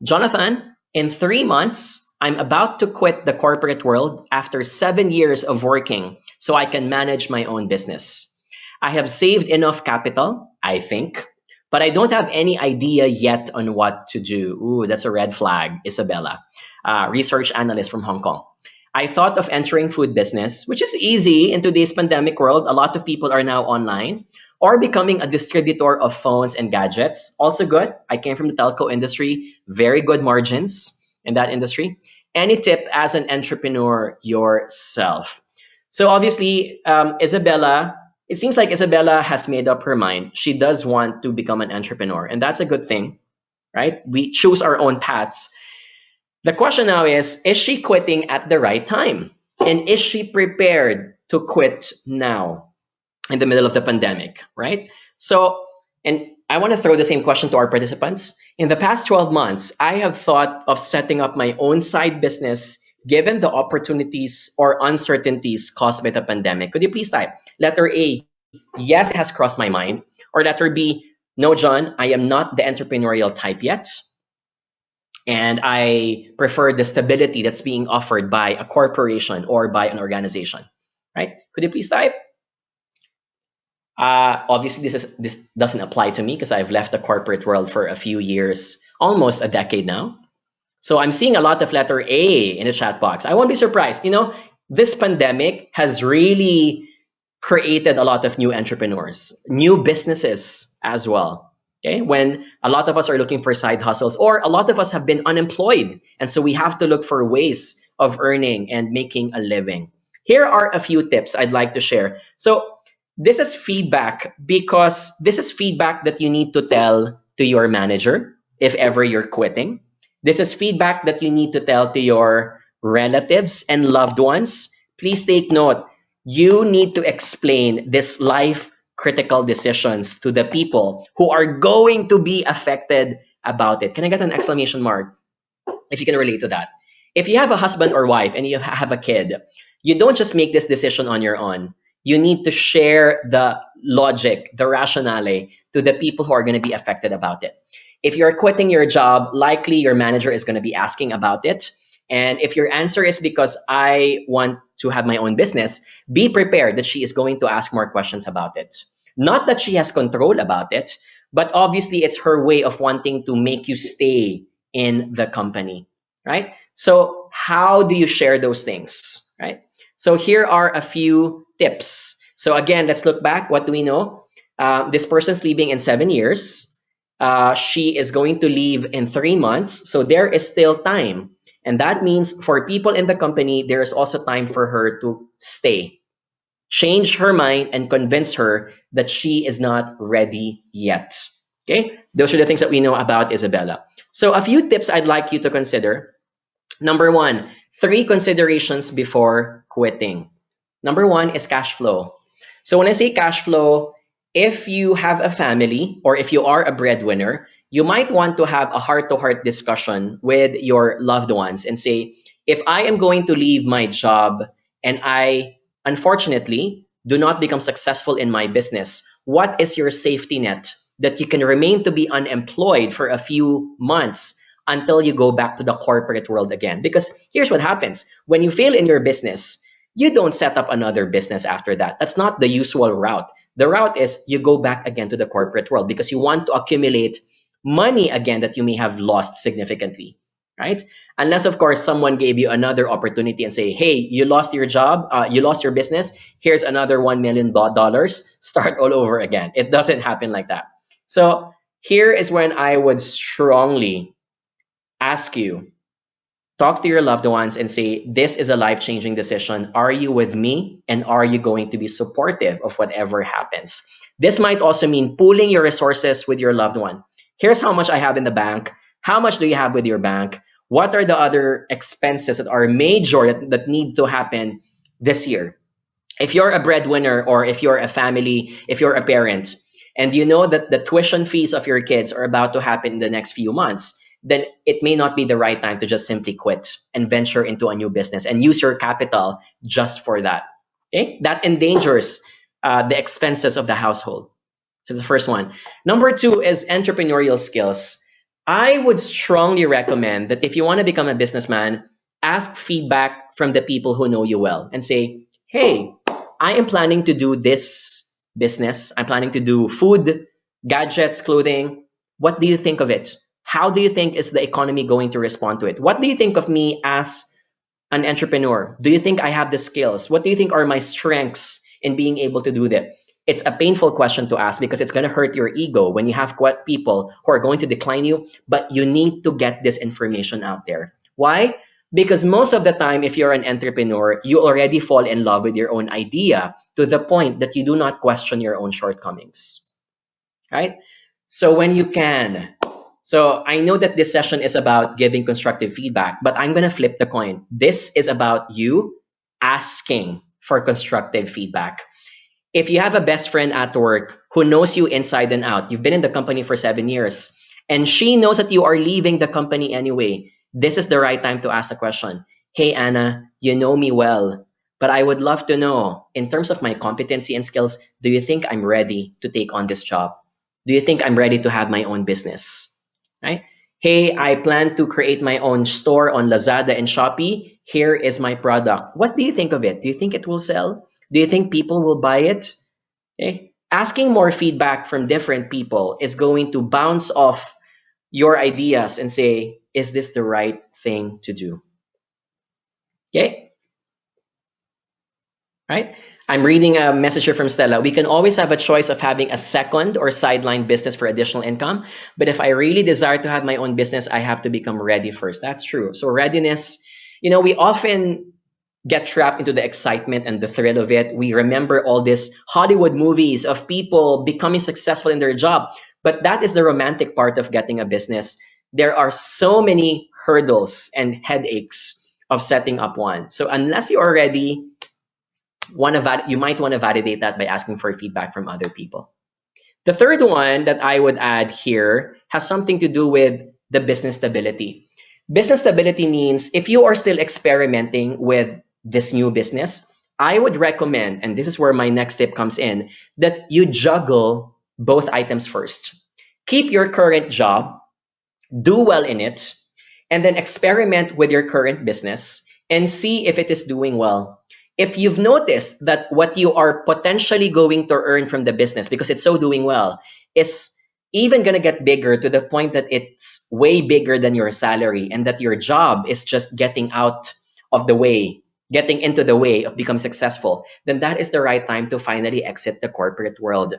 Jonathan, in 3 months, I'm about to quit the corporate world after 7 years of working so I can manage my own business. I have saved enough capital, I think, but I don't have any idea yet on what to do. Ooh, that's a red flag, Isabella, research analyst from Hong Kong. I thought of entering food business, which is easy in today's pandemic world. A lot of people are now online, or becoming a distributor of phones and gadgets. Also good. I came from the telco industry, very good margins in that industry. Any tip as an entrepreneur yourself? So obviously, Isabella, it seems like Isabella has made up her mind. She does want to become an entrepreneur, and that's a good thing, right? We choose our own paths. The question now is she quitting at the right time? And is she prepared to quit now in the middle of the pandemic, right? So, and I want to throw the same question to our participants. In the past 12 months, I have thought of setting up my own side business given the opportunities or uncertainties caused by the pandemic. Could you please type letter A, yes, it has crossed my mind, or letter B, no, John, I am not the entrepreneurial type yet, and I prefer the stability that's being offered by a corporation or by an organization, right? Could you please type? Obviously, this doesn't apply to me because I've left the corporate world for a few years, almost a decade now. So I'm seeing a lot of letter A in the chat box. I won't be surprised. You know, this pandemic has really created a lot of new entrepreneurs, new businesses as well. Okay, when a lot of us are looking for side hustles, or a lot of us have been unemployed, and so we have to look for ways of earning and making a living. Here are a few tips I'd like to share. So this is feedback, because this is feedback that you need to tell to your manager if ever you're quitting. This is feedback that you need to tell to your relatives and loved ones. Please take note. You need to explain this life critical decisions to the people who are going to be affected about it. Can I get an exclamation mark if you can relate to that? If you have a husband or wife and you have a kid, you don't just make this decision on your own. You need to share the logic, the rationale to the people who are going to be affected about it. If you're quitting your job, likely your manager is going to be asking about it. And if your answer is because I want to have my own business, be prepared that she is going to ask more questions about it. Not that she has control about it, but obviously it's her way of wanting to make you stay in the company, right? So how do you share those things, right? So here are a few tips. So again, let's look back. What do we know? This person's leaving in 7 years. She is going to leave in 3 months. So there is still time. And that means for people in the company, there is also time for her to stay. Change her mind and convince her that she is not ready yet. Okay? Those are the things that we know about Isabella. So a few tips I'd like you to consider. Number 1, 3 considerations before quitting. Number 1 is cash flow. So when I say cash flow, if you have a family or if you are a breadwinner, you might want to have a heart-to-heart discussion with your loved ones and say, if I am going to leave my job and I, unfortunately, do not become successful in my business, what is your safety net that you can remain to be unemployed for a few months until you go back to the corporate world again? Because here's what happens. When you fail in your business, you don't set up another business after that. That's not the usual route. The route is you go back again to the corporate world because you want to accumulate money again that you may have lost significantly, right? Unless, of course, someone gave you another opportunity and say, hey, you lost your job, you lost your business, here's another $1 million, start all over again. It doesn't happen like that. So here is when I would strongly ask you, talk to your loved ones and say, this is a life-changing decision. Are you with me? And are you going to be supportive of whatever happens? This might also mean pooling your resources with your loved one. Here's how much I have in the bank. How much do you have with your bank? What are the other expenses that are major that need to happen this year? If you're a breadwinner or if you're a family, if you're a parent, and you know that the tuition fees of your kids are about to happen in the next few months, then it may not be the right time to just simply quit and venture into a new business and use your capital just for that. Okay? That endangers the expenses of the household. So the first one. Number 2 is entrepreneurial skills. I would strongly recommend that if you want to become a businessman, ask feedback from the people who know you well and say, hey, I am planning to do this business. I'm planning to do food, gadgets, clothing. What do you think of it? How do you think is the economy going to respond to it? What do you think of me as an entrepreneur? Do you think I have the skills? What do you think are my strengths in being able to do that? It's a painful question to ask because it's going to hurt your ego when you have people who are going to decline you, but you need to get this information out there. Why? Because most of the time, if you're an entrepreneur, you already fall in love with your own idea to the point that you do not question your own shortcomings, right? So when you can, so I know that this session is about giving constructive feedback, but I'm going to flip the coin. This is about you asking for constructive feedback. If you have a best friend at work who knows you inside and out, you've been in the company for 7 years, and she knows that you are leaving the company anyway, this is the right time to ask the question, hey, Anna, you know me well, but I would love to know, in terms of my competency and skills, do you think I'm ready to take on this job? Do you think I'm ready to have my own business? Right? Hey, I plan to create my own store on Lazada and Shopee. Here is my product. What do you think of it? Do you think it will sell? Do you think people will buy it? Okay. Asking more feedback from different people is going to bounce off your ideas and say, is this the right thing to do? Okay. Right? I'm reading a message here from Stella. We can always have a choice of having a second or sideline business for additional income. But if I really desire to have my own business, I have to become ready first. That's true. So readiness, we often get trapped into the excitement and the thrill of it. We remember all these Hollywood movies of people becoming successful in their job. But that is the romantic part of getting a business. There are so many hurdles and headaches of setting up one. So unless you are ready, you might want to validate that by asking for feedback from other people. The third one that I would add here has something to do with the business stability. Business stability means if you are still experimenting with this new business, I would recommend, and this is where my next tip comes in, that you juggle both items first. Keep your current job, do well in it, and then experiment with your current business and see if it is doing well. If you've noticed that what you are potentially going to earn from the business, because it's so doing well, is even going to get bigger to the point that it's way bigger than your salary, and that your job is just getting into the way of becoming successful, then that is the right time to finally exit the corporate world.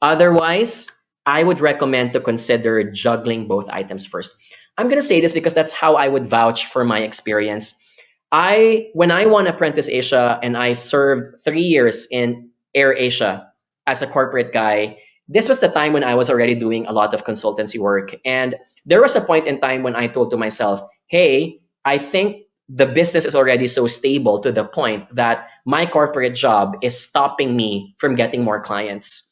Otherwise, I would recommend to consider juggling both items first. I'm going to say this because that's how I would vouch for my experience. When I won Apprentice Asia and I served 3 years in Air Asia as a corporate guy, this was the time when I was already doing a lot of consultancy work. And there was a point in time when I told to myself, hey, I think the business is already so stable to the point that my corporate job is stopping me from getting more clients.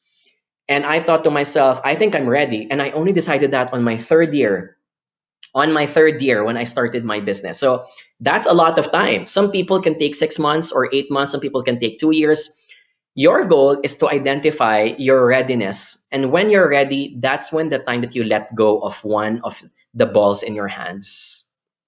And I thought to myself, I think I'm ready. And I only decided that on my third year when I started my business. So that's a lot of time. Some people can take 6 months or 8 months. Some people can take 2 years. Your goal is to identify your readiness. And when you're ready, that's when the time that you let go of one of the balls in your hands.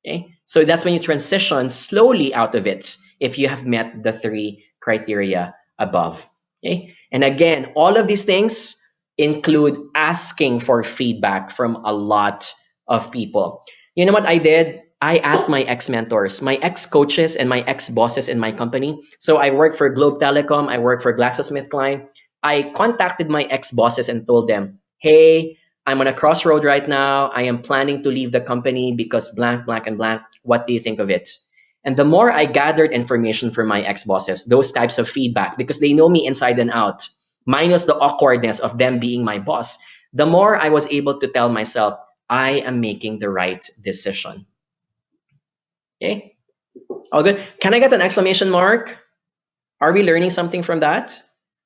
Okay? So that's when you transition slowly out of it if you have met the 3 criteria above. Okay? And again, all of these things include asking for feedback from a lot of people. You know what I did? I asked my ex-mentors, my ex-coaches, and my ex-bosses in my company. So I work for Globe Telecom. I work for GlaxoSmithKline. I contacted my ex-bosses and told them, hey, I'm on a crossroad right now. I am planning to leave the company because blank, blank, and blank. What do you think of it? And the more I gathered information from my ex-bosses, those types of feedback, because they know me inside and out, minus the awkwardness of them being my boss, the more I was able to tell myself, I am making the right decision. Okay? All good. Can I get an exclamation mark? Are we learning something from that?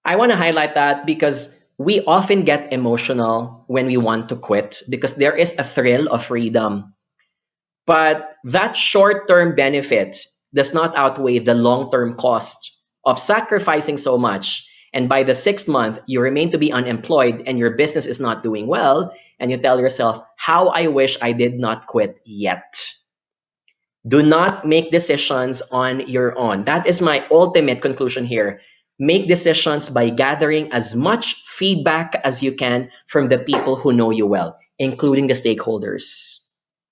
I want to highlight that because we often get emotional when we want to quit because there is a thrill of freedom. But that short-term benefit does not outweigh the long-term cost of sacrificing so much. And by the 6th month, you remain to be unemployed and your business is not doing well. and you tell yourself, how I wish I did not quit yet. Do not make decisions on your own. That is my ultimate conclusion here. Make decisions by gathering as much feedback as you can from the people who know you well, including the stakeholders.